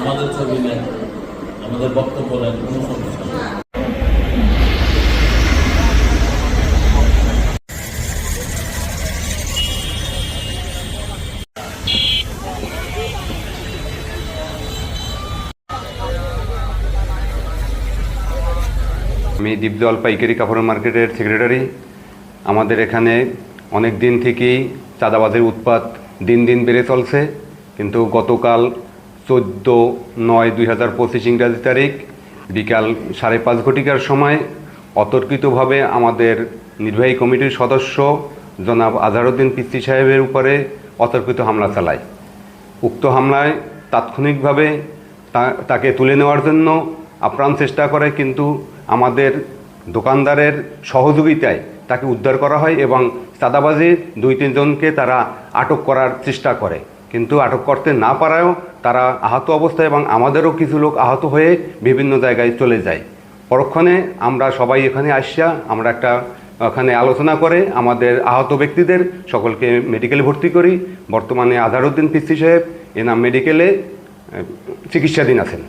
আমাদের ছবি নেন, আমাদের বক্তব্য নেন, কোনো সমস্যা নেই। আমি দীপজল পাইকারি কাপড় মার্কেটের সেক্রেটারি। আমাদের এখানে অনেক দিন থেকেই চাঁদাবাজের উৎপাত দিন দিন বেড়ে চলছে, কিন্তু গতকাল 14/9/2025 ইংরাজি তারিখ বিকাল 5:30 ঘটিকার সময় অতর্কিতভাবে আমাদের নির্বাহী কমিটির সদস্য জনাব আজহারউদ্দিন পিচ্চি সাহেবের উপরে অতর্কিত হামলা চালায়। উক্ত হামলায় তাৎক্ষণিকভাবে তাকে তুলে নেওয়ার জন্য আপ্রাণ চেষ্টা করে, কিন্তু আমাদের দোকানদারের সহযোগিতায় তাকে উদ্ধার করা হয় এবং চাঁদাবাজি 2-3 জনকে তারা আটক করার চেষ্টা করে, কিন্তু আটক করতে না পারায়ও তারা আহত অবস্থায় এবং আমাদেরও কিছু লোক আহত হয়ে বিভিন্ন জায়গায় চলে যায়। পরক্ষণে আমরা সবাই এখানে আসিয়া আমরা একটা ওখানে আলোচনা করে আমাদের আহত ব্যক্তিদের সকলকে মেডিকেলে ভর্তি করি। বর্তমানে আজহারউদ্দিন পিচ্চি সাহেব এনাম মেডিকেলে চিকিৎসাধীন আছেন।